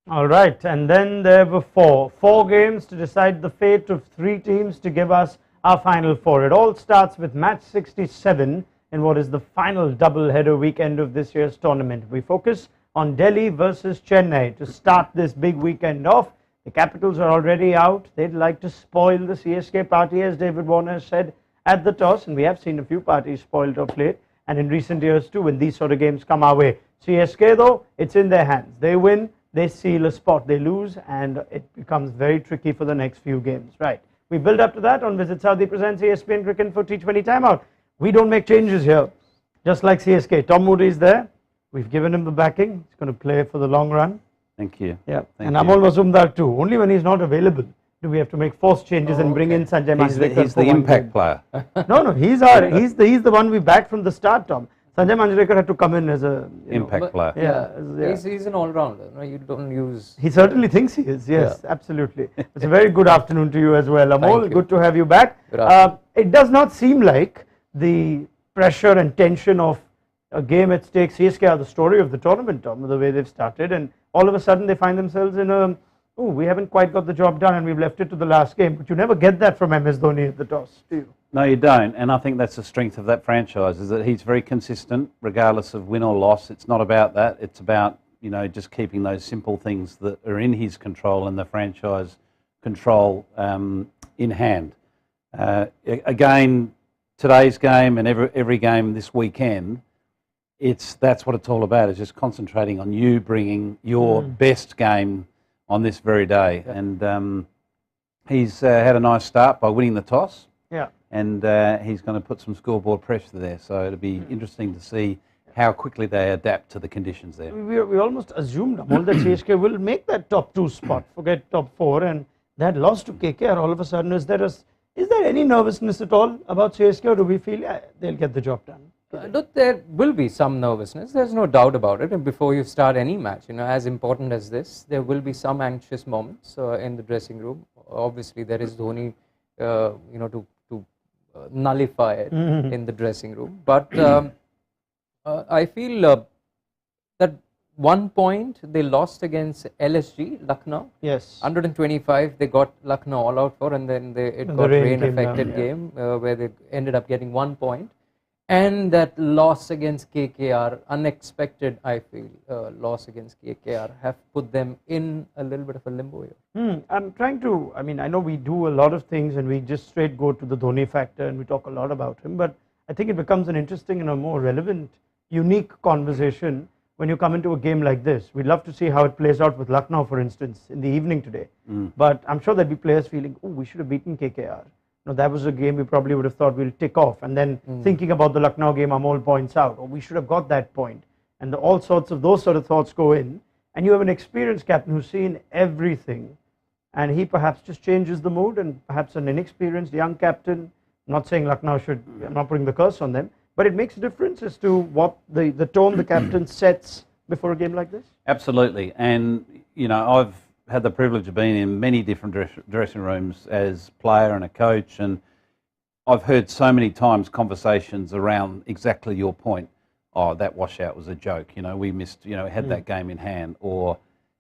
All right, and then there were four games to decide the fate of three teams to give us our final four. It all starts with match 67 in what is the final double-header weekend of this year's tournament. We focus on Delhi versus Chennai to start this big weekend off. The Capitals are already out. They'd like to spoil the CSK party, as David Warner said at the toss, and we have seen a few parties spoiled of late, and in recent years too, when these sort of games come our way. CSK, though, it's in their hands. They win, they seal a spot. They lose, and it becomes very tricky for the next few games. Right. We build up to that on Visit Saudi presents ESPN Cricket for T20 Timeout. We don't make changes here, just like CSK. Tom Moody is there. We've given him the backing. He's going to play for the long run. Thank you. Yeah, and Amol Muzumdar too. Only when he's not available do we have to make forced changes and bring in Sanjay Manjrekar. He's the impact player. No, he's the one we backed from the start, Tom. Sanjay Manjrekar had to come in as a impact player. Yeah. He's an all-rounder. No, you don't use. He certainly thinks he is. Yes, absolutely. It's a very good afternoon to you as well, Amol. Good to have you back. It does not seem like the pressure and tension of a game at stake. CSK are the story of the tournament, Tom, the way they've started, and all of a sudden they find themselves in a, we haven't quite got the job done and we've left it to the last game. But you never get that from MS Dhoni at the toss, do you? No, you don't, and I think that's the strength of that franchise, is that he's very consistent regardless of win or loss. It's not about that. It's about, just keeping those simple things that are in his control and the franchise control in hand. Again, today's game and every game this weekend, that's what it's all about, is just concentrating on you bringing your best game on this very day. And he's had a nice start by winning the toss. Yeah. And he's going to put some scoreboard pressure there. So it'll be interesting to see how quickly they adapt to the conditions there. We almost assumed, Amol, that CSK will make that top 2 spot, forget top 4, and that loss to KKR all of a sudden. Is there any nervousness at all about CSK, or do we feel they'll get the job done? Look, there will be some nervousness. There's no doubt about it. And before you start any match, as important as this, there will be some anxious moments in the dressing room. Obviously, there is Dhoni, to nullify it in the dressing room. But I feel that 1 point they lost against LSG, Lucknow. Yes. 125 they got Lucknow all out for, and then it got rain-affected game where they ended up getting 1 point. And that loss against KKR, unexpected, I feel, loss against KKR, have put them in a little bit of a limbo here. I'm trying to, I know we do a lot of things and we just straight go to the Dhoni factor and we talk a lot about him, but I think it becomes an interesting and a more relevant, unique conversation when you come into a game like this. We'd love to see how it plays out with Lucknow, for instance, in the evening today. But I'm sure there'll be players feeling, we should have beaten KKR. That was a game we probably would have thought we'll tick off, and then thinking about the Lucknow game, Amol points out, we should have got that point, and all sorts of those sort of thoughts go in, and you have an experienced captain who's seen everything, and he perhaps just changes the mood, and perhaps an inexperienced young captain, I'm not saying Lucknow should, I'm not putting the curse on them, but it makes a difference as to what the tone the captain sets before a game like this. Absolutely, and I've had the privilege of being in many different dressing rooms as player and a coach, and I've heard so many times conversations around exactly your point. That washout was a joke. We missed. Had that game in hand, or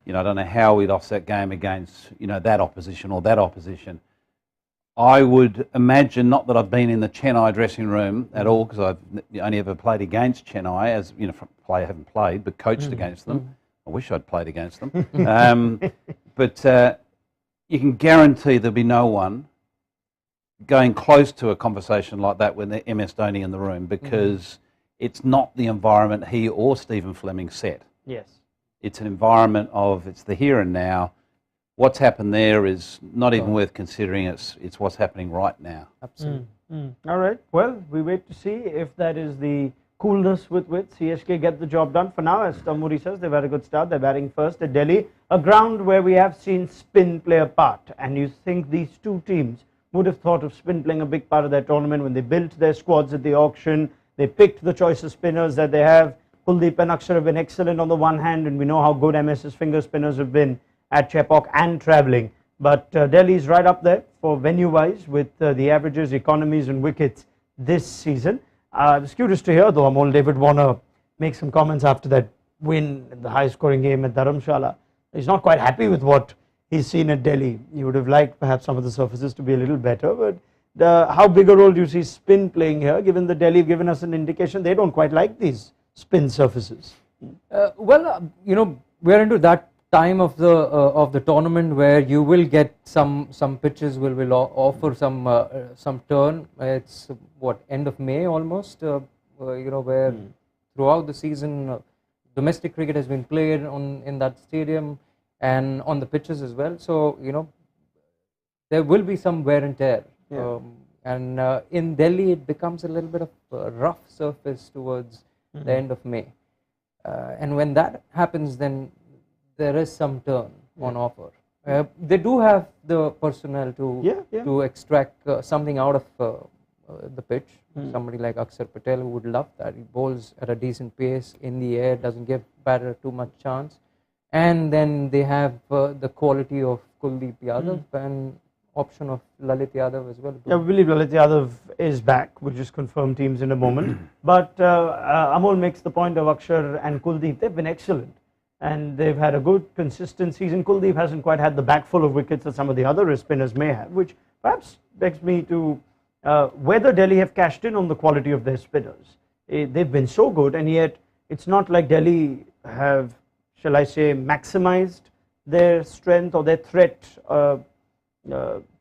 I don't know how we lost that game against that opposition or that opposition. I would imagine, not that I've been in the Chennai dressing room at all, because I've only ever played against Chennai, as I haven't played, but coached against them. I wish I'd played against them. But you can guarantee there'll be no one going close to a conversation like that with the MS Dhoni in the room, because it's not the environment he or Stephen Fleming set. Yes. It's an environment of, it's the here and now. What's happened there is not even worth considering. It's what's happening right now. Absolutely. All right. Well, we wait to see if that is the coolness with which CSK get the job done. For now, as Tom Moody says, they've had a good start. They're batting first at Delhi, a ground where we have seen spin play a part. And you think these two teams would have thought of spin playing a big part of their tournament when they built their squads at the auction. They picked the choice of spinners that they have. Kuldeep and Akshar have been excellent on the one hand, and we know how good MS's finger spinners have been at Chepauk and travelling. But Delhi's right up there for venue-wise with the averages, economies and wickets this season. I was curious to hear though, Amol, David Warner make some comments after that win in the high-scoring game at Dharamshala. He's not quite happy with what he's seen at Delhi. He would have liked perhaps some of the surfaces to be a little better, but how big a role do you see spin playing here, given that Delhi have given us an indication they don't quite like these spin surfaces? We're into that time of the tournament where you will get some pitches will offer some turn. It's end of May almost, where throughout the season domestic cricket has been played in that stadium and on the pitches as well. So there will be some wear and tear. Yeah. And in Delhi, it becomes a little bit of a rough surface towards the end of May. And when that happens, then there is some turn on offer. They do have the personnel to extract something out of the pitch. Somebody like Akshar Patel who would love that. He bowls at a decent pace in the air, doesn't give batter too much chance. And then they have the quality of Kuldeep Yadav and option of Lalit Yadav as well. Yeah, we believe Lalit Yadav is back. We'll just confirm teams in a moment. But Amol makes the point of Akshar and Kuldeep. They've been excellent and they've had a good consistent season. Kuldeep hasn't quite had the back full of wickets that some of the other spinners may have, which perhaps begs me to whether Delhi have cashed in on the quality of their spinners. They've been so good, and yet it's not like Delhi have, shall I say, maximized their strength or their threat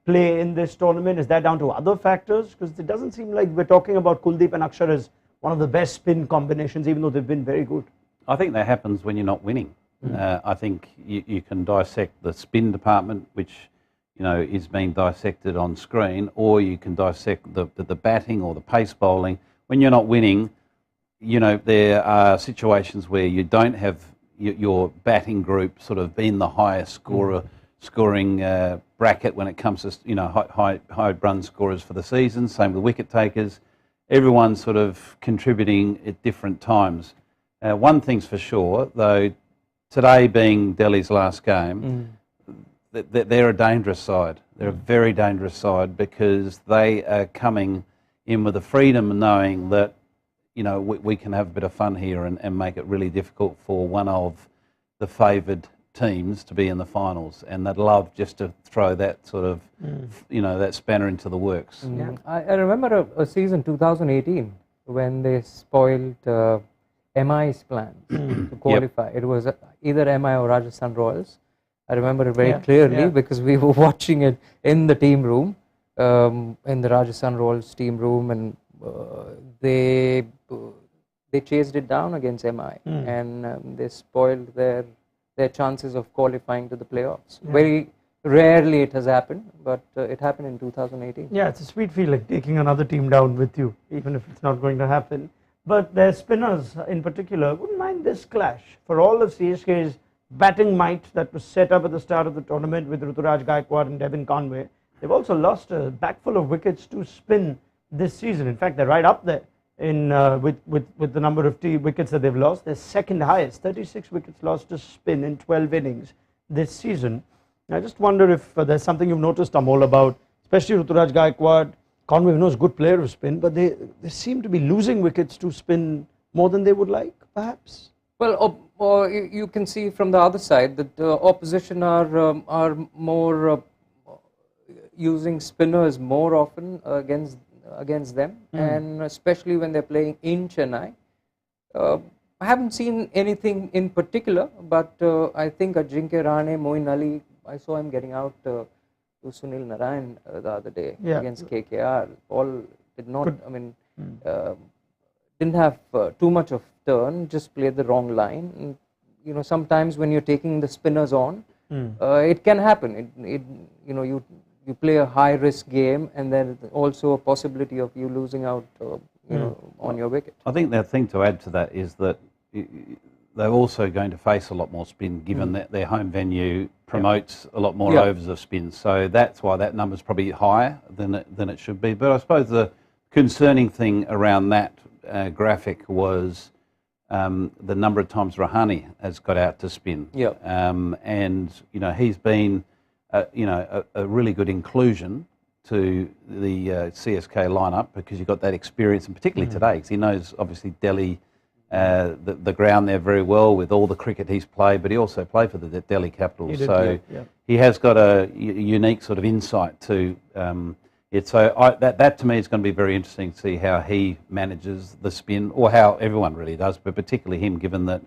play in this tournament. Is that down to other factors? Because it doesn't seem like we're talking about Kuldeep and Akshar as one of the best spin combinations, even though they've been very good. I think that happens when you're not winning. I think you can dissect the spin department, which is being dissected on screen, or you can dissect the batting or the pace bowling. When you're not winning, there are situations where you don't have your batting group sort of being the highest scoring bracket when it comes to high run scorers for the season. Same with wicket takers. Everyone's sort of contributing at different times. One thing's for sure, though, today being Delhi's last game, they're a dangerous side. They're a very dangerous side because they are coming in with the freedom of knowing that we can have a bit of fun here and make it really difficult for one of the favoured teams to be in the finals, and they'd love just to throw that sort of that spanner into the works. Yeah. I remember a season 2018 when they spoiled MI's plans to qualify. It was either MI or Rajasthan Royals. I remember it very clearly because we were watching it in the team room, in the Rajasthan Royals team room, and they chased it down against MI, and they spoiled their chances of qualifying to the playoffs. Very rarely it has happened, but it happened in 2018. Yeah, it's a sweet feeling taking another team down with you, even if it's not going to happen. But their spinners in particular wouldn't mind this clash. For all of CSK's batting might that was set up at the start of the tournament with Ruturaj Gaikwad and Devin Conway, they've also lost a backful of wickets to spin this season. In fact, they're right up there in with the number of wickets that they've lost. They're second highest, 36 wickets lost to spin in 12 innings this season. I just wonder if there's something you've noticed, Amol, about especially Ruturaj Gaikwad. Conway, is a good player of spin, but they seem to be losing wickets to spin more than they would like, perhaps. Well, you can see from the other side that the opposition are more using spinners more often against them, and especially when they're playing in Chennai. I haven't seen anything in particular, but I think Ajinkya Rahane, Moeen Ali, I saw him getting out to Sunil Narayan the other day against KKR. All did not, didn't have too much of turn, just played the wrong line. And, sometimes when you're taking the spinners on, it can happen. You play a high risk game, and then also a possibility of you losing out on your wicket. I think the thing to add to that is that they're also going to face a lot more spin, given that their home venue promotes a lot more overs of spin. So that's why that number's probably higher than it should be. But I suppose the concerning thing around that graphic was the number of times Rahane has got out to spin. And he's been a really good inclusion to the CSK lineup, because you've got that experience, and particularly today, because he knows obviously Delhi, the ground there very well with all the cricket he's played, but he also played for the Delhi Capitals, so he has got a unique sort of insight to it. So that to me is going to be very interesting to see how he manages the spin, or how everyone really does, but particularly him, given that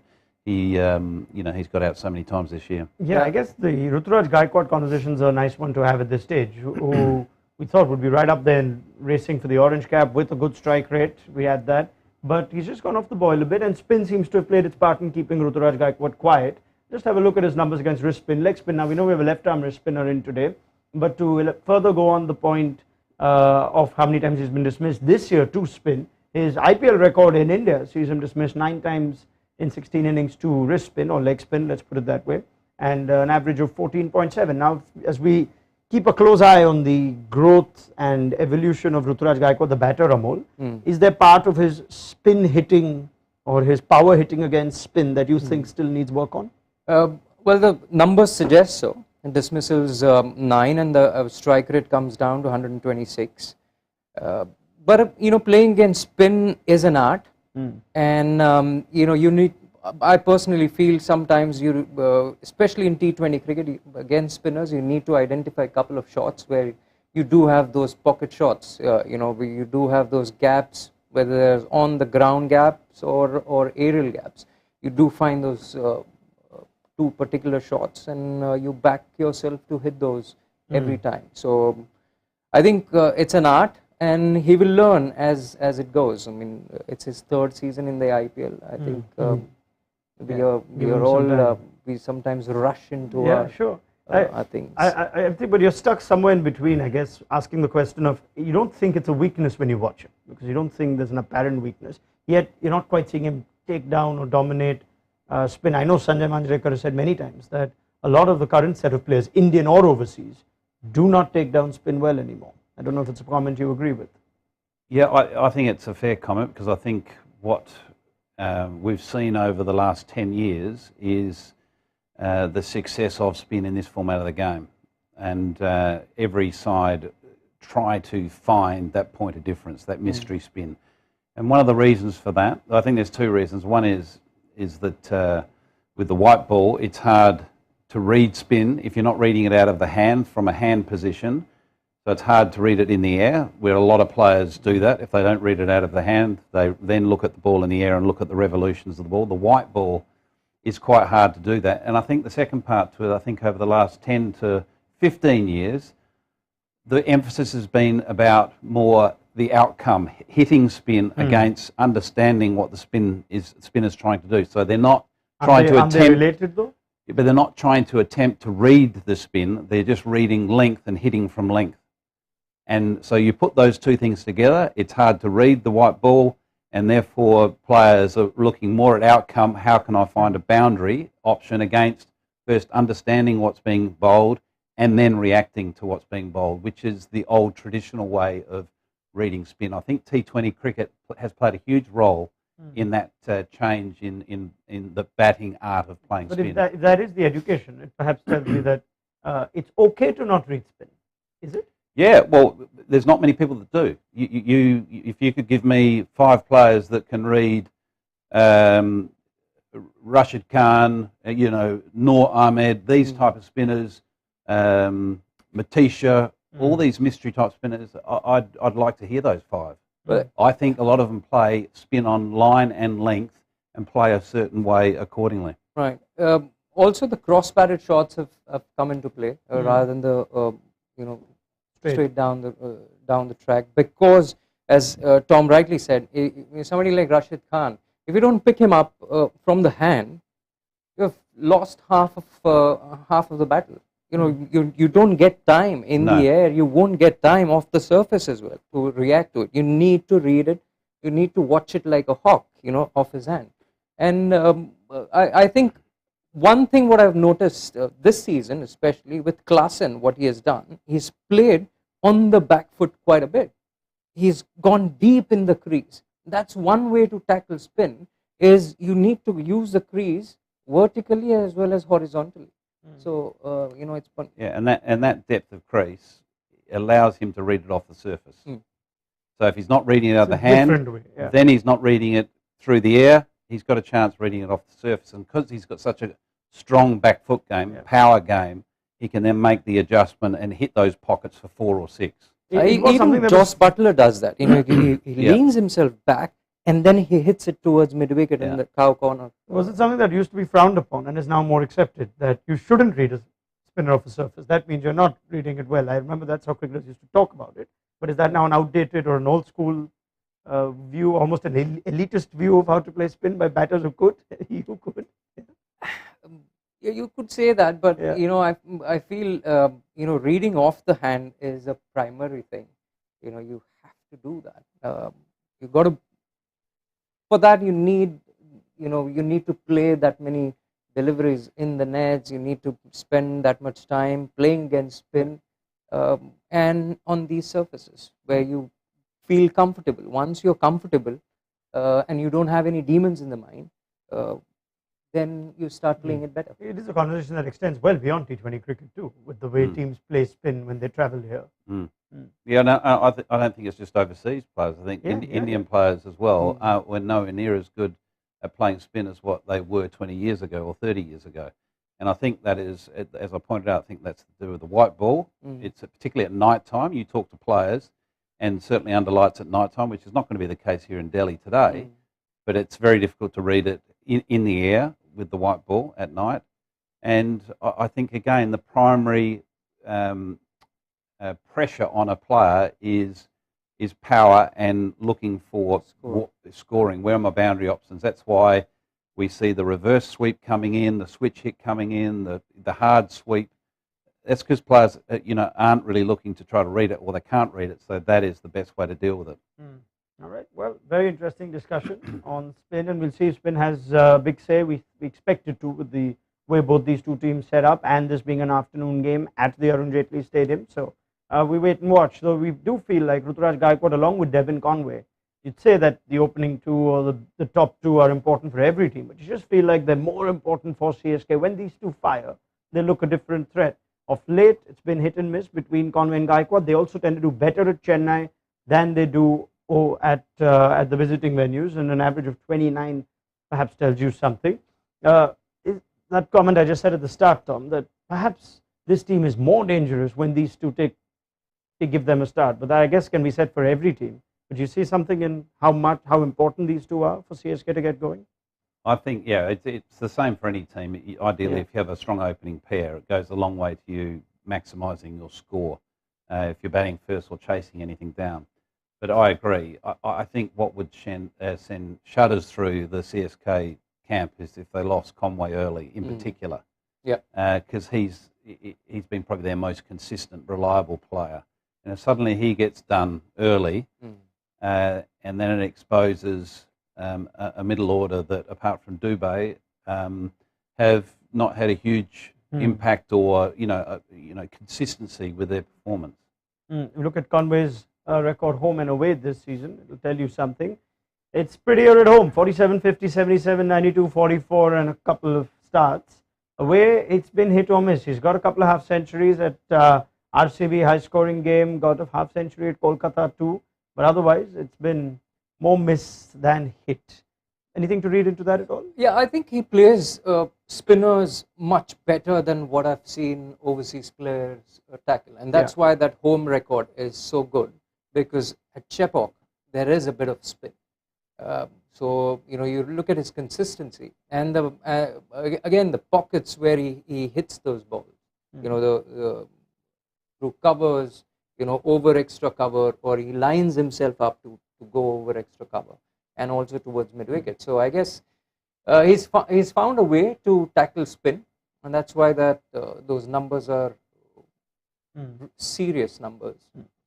he, he's got out so many times this year. Yeah, I guess the Ruturaj Gaikwad conversations are a nice one to have at this stage, who we thought would be right up there and racing for the orange cap with a good strike rate. We had that, but he's just gone off the boil a bit, and spin seems to have played its part in keeping Ruturaj Gaikwad quiet. Just have a look at his numbers against wrist spin, leg spin. Now we know we have a left arm wrist spinner in today, but to further go on the point of how many times he's been dismissed this year to spin, his IPL record in India sees him dismissed 9 times in 16 innings to wrist spin or leg spin, let's put it that way, and an average of 14.7. Now, as we keep a close eye on the growth and evolution of Ruturaj Gaikwad, the batter, Amol, is there part of his spin hitting or his power hitting against spin that you think still needs work on? Well, the numbers suggest so. Dismissals 9, and the strike rate comes down to 126. But playing against spin is an art, and you need. I personally feel sometimes especially in T20 cricket, against spinners, you need to identify a couple of shots where you do have those pocket shots. Where you do have those gaps, whether there's on the ground gaps or aerial gaps. You do find those 2 particular shots, and you back yourself to hit those every time. So I think it's an art, and he will learn as it goes. I mean, it's his 3rd season in the IPL. I think we sometimes rush into our things. I think, but you're stuck somewhere in between, I guess, asking the question of, you don't think it's a weakness when you watch him, because you don't think there's an apparent weakness, yet you're not quite seeing him take down or dominate spin. I know Sanjay Manjrekar has said many times that a lot of the current set of players, Indian or overseas, do not take down spin well anymore. I don't know if it's a comment you agree with. Yeah, I think it's a fair comment, because I think what we've seen over the last 10 years is the success of spin in this format of the game, and every side try to find that point of difference, that mystery spin. And one of the reasons for that, I think there's 2 reasons. One is that with the white ball, it's hard to read spin if you're not reading it out of the hand from a hand position. So it's hard to read it in the air, where a lot of players do that. If they don't read it out of the hand, they then look at the ball in the air and look at the revolutions of the ball. The white ball is quite hard to do that. And I think the second part to it, I think over the last 10 to 15 years, the emphasis has been about more the outcome, hitting spin against understanding what the spinner's trying to do. So they're not trying to attempt. Are they related though? But they're not trying to attempt to read the spin. They're just reading length and hitting from length. And so you put those 2 things together, it's hard to read the white ball, and therefore players are looking more at outcome. How can I find a boundary option against first understanding what's being bowled and then reacting to what's being bowled, which is the old traditional way of reading spin. I think T20 cricket has played a huge role in that change in the batting art of playing spin. But if that is the education, it perhaps tells me that it's okay to not read spin, is it? Yeah, well, there's not many people that do. If you could give me 5 players that can read Rashid Khan, Noor Ahmed, these type of spinners, Matisha, all these mystery type spinners, I'd like to hear those 5. But I think a lot of them play spin on line and length and play a certain way accordingly. Right. Also, the cross-batted shots have come into play rather than the straight down the track, because as Tom rightly said, somebody like Rashid Khan, if you don't pick him up from the hand, you have lost half of the battle. You don't get time in the air. You won't get time off the surface as well to react to it. You need to read it. You need to watch it like a hawk, off his hand. And I think one thing what I've noticed this season, especially with Klaasen, what he has done, he's played on the back foot quite a bit. He's gone deep in the crease. That's one way to tackle spin, is you need to use the crease vertically as well as horizontally. So you know, it's fun. Yeah, and that depth of crease allows him to read it off the surface. So if he's not reading it out of the hand, then he's not reading it through the air. He's got a chance reading it off the surface, and because he's got such a strong back foot game, power game, he can then make the adjustment and hit those pockets for 4 or 6. Even Joss Butler does that. You know, he leans himself back and then he hits it towards mid-wicket in the cow corner. Was it something that used to be frowned upon and is now more accepted, that you shouldn't read a spinner off the surface? That means you're not reading it well. I remember that's how cricketers used to talk about it. But is that now an outdated or an old school view, almost an elitist view of how to play spin by batters who could? You could. Yeah, you could say that, but you know, I feel you know, reading off the hand is a primary thing. You know, you have to do that. You got to. For that, you need, you know, you need to play that many deliveries in the nets. You need to spend that much time playing against spin, and on these surfaces where you feel comfortable. Once you're comfortable and you don't have any demons in the mind, then you start playing it better. It is a conversation that extends well beyond T20 cricket too, with the way teams play spin when they travel here. Yeah, no, I don't think it's just overseas players. I think Indian players as well were nowhere near as good at playing spin as what they were 20 years ago or 30 years ago. And I think that is, as I pointed out, I think that's to do with the white ball. It's particularly at night time. You talk to players, and certainly under lights at night time, which is not going to be the case here in Delhi today, but it's very difficult to read it in the air with the white ball at night. And I think, again, the primary pressure on a player is power and looking for scoring. Where are my boundary options? That's why we see the reverse sweep coming in, the switch hit coming in, the hard sweep. That's because players, you know, aren't really looking to try to read it, or they can't read it. So that is the best way to deal with it. All right. Well, very interesting discussion on spin, and we'll see if spin has a big say. We expect it to, with the way both these two teams set up, and this being an afternoon game at the Arun Jaitley Stadium. So we wait and watch. So we do feel like Ruturaj Gaikwad along with Devin Conway, you'd say that the opening two or the top two are important for every team, but you just feel like they're more important for CSK. When these two fire, they look a different threat. Of late, it's been hit and miss between Conway and Gaikwad. They also tend to do better at Chennai than they do at the visiting venues, and an average of 29 perhaps tells you something. That comment I just said at the start, Tom, that perhaps this team is more dangerous when these two give them a start, but that I guess can be said for every team. But you see something in how important these two are for CSK to get going? I think, yeah, it's the same for any team. Ideally, if you have a strong opening pair, it goes a long way to you maximising your score if you're batting first or chasing anything down. But I agree. I think what would send shudders through the CSK camp is if they lost Conway early, in particular. Yeah. Because he's been probably their most consistent, reliable player. And if suddenly he gets done early, and then it exposes a middle order that, apart from Dubey, have not had a huge impact or consistency with their performance. You look at Conway's record home and away this season, it will tell you something. It's prettier at home, 47, 50, 77, 92, 44 and a couple of starts. Away, it's been hit or miss. He's got a couple of half centuries at RCB, high scoring game, got a half century at Kolkata too, but otherwise it's been more miss than hit. Anything to read into that at all? Yeah, I think he plays spinners much better than what I've seen overseas players tackle, and that's why that home record is so good, because at Chepauk there is a bit of spin. So you know, you look at his consistency and again the pockets where he hits those balls. You know, through covers, you know, over extra cover, or he lines himself up to go over extra cover, and also towards mid-wicket. So I guess he's found a way to tackle spin, and that's why that those numbers are serious numbers,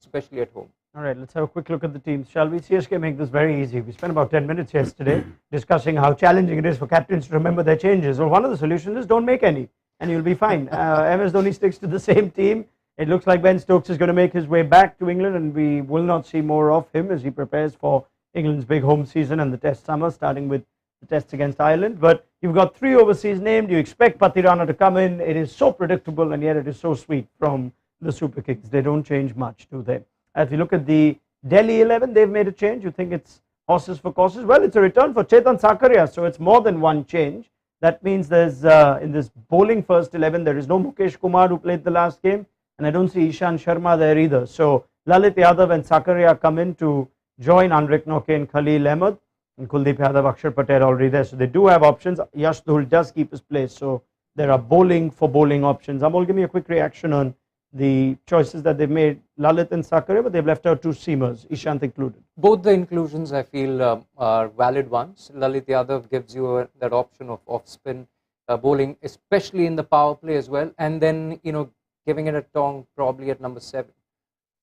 especially at home. All right, let's have a quick look at the teams, shall we? CSK make this very easy. We spent about 10 minutes yesterday discussing how challenging it is for captains to remember their changes. Well, one of the solutions is don't make any, and you'll be fine. MS Dhoni sticks to the same team. It looks like Ben Stokes is going to make his way back to England, and we will not see more of him as he prepares for England's big home season and the Test summer, starting with the test against Ireland. But you've got 3 overseas named. You expect Pathirana to come in. It is so predictable, and yet it is so sweet from the Super Kings. They don't change much, do they? As we look at the Delhi 11, they've made a change. You think it's horses for courses? Well, it's a return for Chetan Sakaria, so it's more than one change. That means there's in this bowling first 11, there is no Mukesh Kumar who played the last game, and I don't see Ishan Sharma there either. So Lalit Yadav and Sakaria come in to join Anrik Noke and Khalil Ahmed, and Kuldeep Yadav, Akshar Patel already there. So they do have options. Yash Dhul does keep his place. So there are bowling for bowling options. Amol, give me a quick reaction on the choices that they've made, Lalit and Sakaria, but they've left out 2 seamers, Ishant included. Both the inclusions I feel are valid ones. Lalit Yadav gives you that option of off-spin bowling, especially in the power play as well, and then giving it a tong probably at number 7.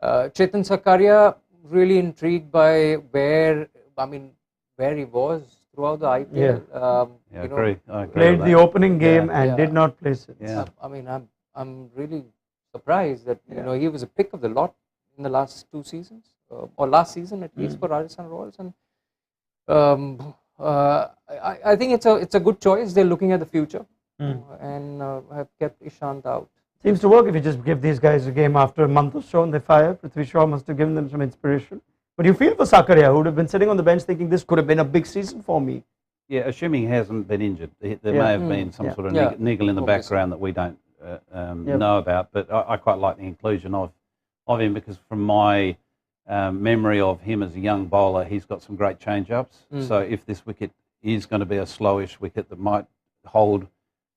Chetan Sakaria, really intrigued by where he was throughout the IPL. I agree. Played the opening game and did not place it. Yeah. I'm really surprised that he was a pick of the lot in the last 2 seasons, or last season at least for Rajasthan Royals, and I think it's a good choice. They're looking at the future and have kept Ishant out. Seems to work if you just give these guys a game after a month or so and they fire. Prithvi Shaw must have given them some inspiration. But you feel for Sakaria, who would have been sitting on the bench thinking this could have been a big season for me. Yeah, assuming he hasn't been injured. There may have been some sort of niggle in the background that we don't know about. But I quite like the inclusion of him, because from my memory of him as a young bowler, he's got some great change-ups. So if this wicket is going to be a slowish wicket that might hold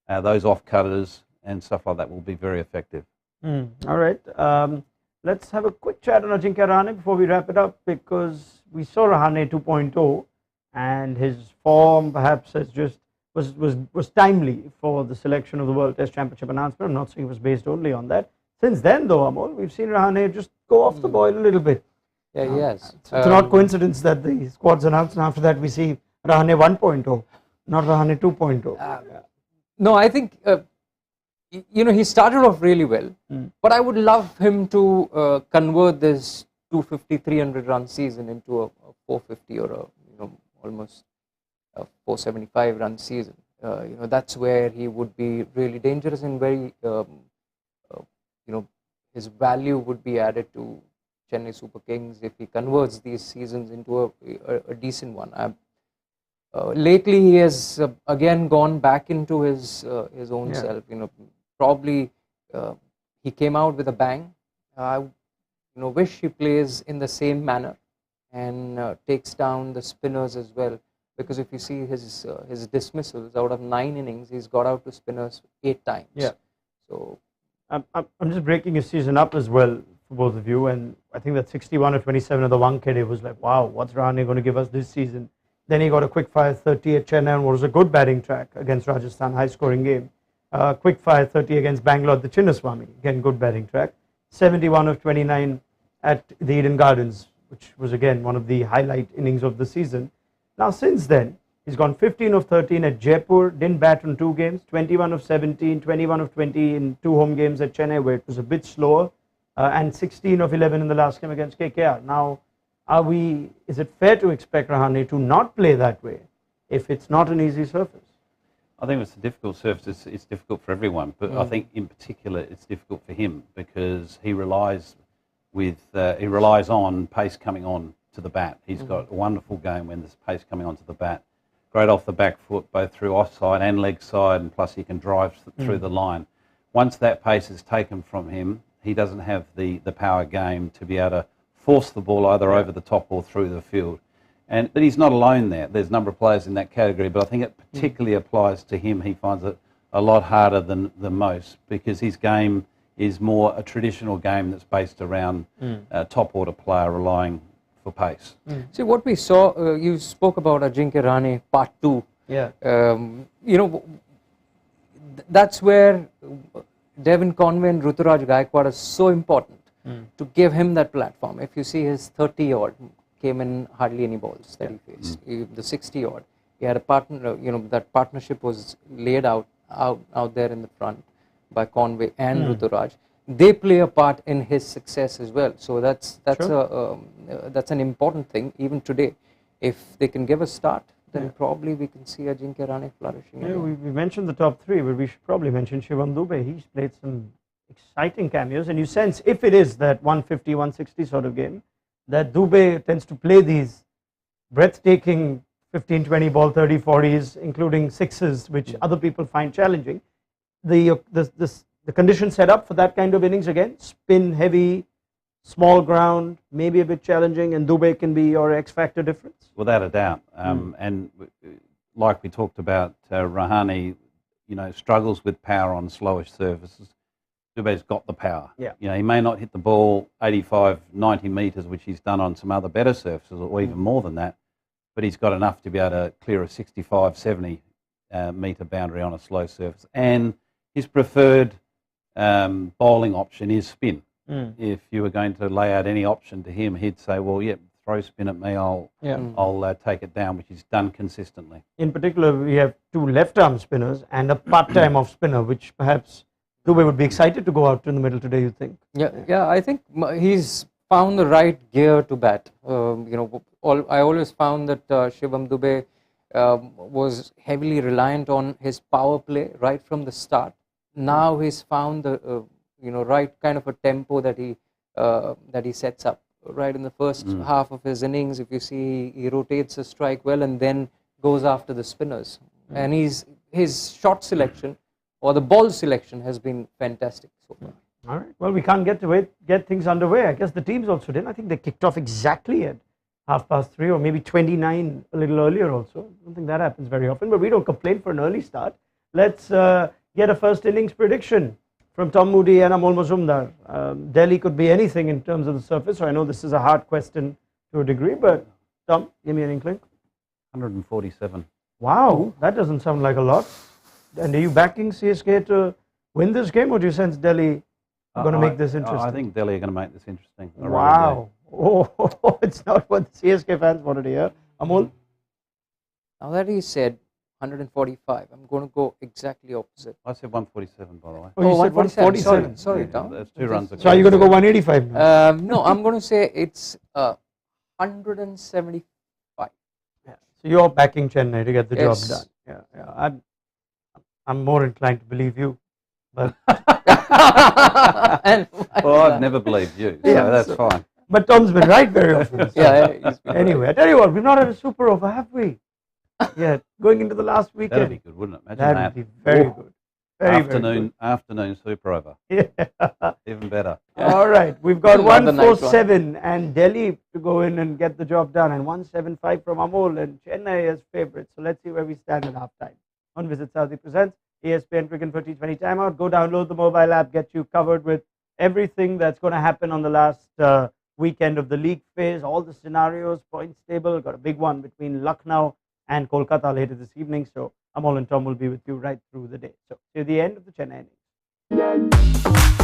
those off-cutters and stuff like that, will be very effective. All right. Let's have a quick chat on Ajinkya Rahane before we wrap it up, because we saw Rahane 2.0 and his form perhaps has just was timely for the selection of the World Test Championship announcement. I'm not saying it was based only on that. Since then, though, Amol, we've seen Rahane just go off the boil a little bit. Yeah, yes. It's not coincidence that the squad's announced, and after that we see Rahane 1.0, not Rahane 2.0. No, I think he started off really well, but I would love him to convert this 250, 300 run season into a 450 or almost a 475 run season. That's where he would be really dangerous and very, his value would be added to Chennai Super Kings if he converts these seasons into a decent one. Lately, he has again gone back into his own self. Probably he came out with a bang. I wish he plays in the same manner and takes down the spinners as well. Because if you see his dismissals, out of 9 innings, he's got out to spinners 8 times. Yeah. So I'm just breaking his season up as well for both of you, and I think that 61 or 27 of the Wankhede was like, wow, what's Rahane going to give us this season? Then he got a quick fire 30 at Chennai and was a good batting track against Rajasthan, high scoring game. Quick fire 30 against Bangalore at the Chinnaswamy, again good batting track. 71 of 29 at the Eden Gardens, which was again one of the highlight innings of the season. Now since then, he's gone 15 of 13 at Jaipur, didn't bat in 2 games, 21 of 17, 21 of 20 in 2 home games at Chennai where it was a bit slower, and 16 of 11 in the last game against KKR. Now, is it fair to expect Rahane to not play that way if it's not an easy surface? I think it's a difficult surface. It's difficult for everyone, but I think in particular it's difficult for him because he relies on pace coming on to the bat. He's got a wonderful game when there's pace coming onto the bat. Great off the back foot, both through offside and leg side, and plus he can drive through the line. Once that pace is taken from him, he doesn't have the power game to be able to force the ball either over the top or through the field. But he's not alone there. There's a number of players in that category, but I think it particularly applies to him. He finds it a lot harder than most because his game is more a traditional game that's based around a top order player relying for pace. See what we saw, you spoke about Ajinkya Rahane part 2. Yeah. That's where Devin Conway and Ruturaj Gaikwad is so important to give him that platform. If you see his 30 odd came in hardly any balls that he faced. The 60 odd, he had a partner. That partnership was laid out there in the front by Conway and Ruturaj. They play a part in his success as well. So that's an important thing even today. If they can give a start, then probably we can see Ajinkya Rahane flourishing. Yeah, again. we mentioned the top three, but we should probably mention Shivam Dube. He's played some exciting cameos, and you sense if it is that 150, 160 sort of game, that Dube tends to play these breathtaking 15, 20 ball 30, 40s, including sixes, which other people find challenging. The conditions set up for that kind of innings again, spin heavy, small ground, maybe a bit challenging, and Dube can be your X factor difference. Without a doubt. And like we talked about, Rahane, struggles with power on slowish surfaces. Dube's got the power. Yeah. He may not hit the ball 85, 90 metres, which he's done on some other better surfaces, or even more than that, but he's got enough to be able to clear a 65, 70 metre boundary on a slow surface. And his preferred bowling option is spin. If you were going to lay out any option to him, he'd say, well, yeah, throw spin at me, I'll take it down, which he's done consistently. In particular, we have two left-arm spinners and a part-time off spinner, which perhaps Dube would be excited to go out in the middle today, you think? Yeah, I think he's found the right gear to bat. I always found that Shivam Dube was heavily reliant on his power play right from the start. Now he's found the right kind of a tempo that he sets up right in the first half of his innings. If you see, he rotates a strike well and then goes after the spinners. And his shot selection or the ball selection has been fantastic so far. All right. Well, we can't get things underway. I guess the teams also didn't. I think they kicked off exactly at 3:30 or maybe 29 a little earlier also. I don't think that happens very often, but we don't complain for an early start. Let's get a first innings prediction from Tom Moody and Amol Muzumdar. Delhi could be anything in terms of the surface, so I know this is a hard question to a degree, but Tom, give me an inkling. 147. Wow, that doesn't sound like a lot. And are you backing CSK to win this game, or do you sense Delhi are going to make this interesting? I think Delhi are going to make this interesting. Wow. Oh, it's not what the CSK fans wanted to hear. Amol? Now that he said 145, I'm going to go exactly opposite. I said 147, by the way. Oh, you said 147. Sorry, Tom. That's 2 runs. So are you going to go 185 now? No, I'm going to say it's 175. Yeah. So you're backing Chennai to get the job done. Yeah. I'm more inclined to believe you. But I've never believed you, so that's fine. But Tom's been right very often. So. Anyway, I tell you what, we've not had a super over, have we? Yeah, going into the last weekend. That'd be good, wouldn't it? Imagine that would be very good. Afternoon super over. Yeah. Even better. All right, we've got 147 and Delhi to go in and get the job done, and 175 from Amol and Chennai as favourites. So let's see where we stand at half time. On Visit Saudi presents ESPN Cricket for T20 Timeout. Go download the mobile app, get you covered with everything that's going to happen on the last weekend of the league phase, all the scenarios, points table. Got a big one between Lucknow and Kolkata later this evening. So Amol and Tom will be with you right through the day. So to the end of the Chennai innings.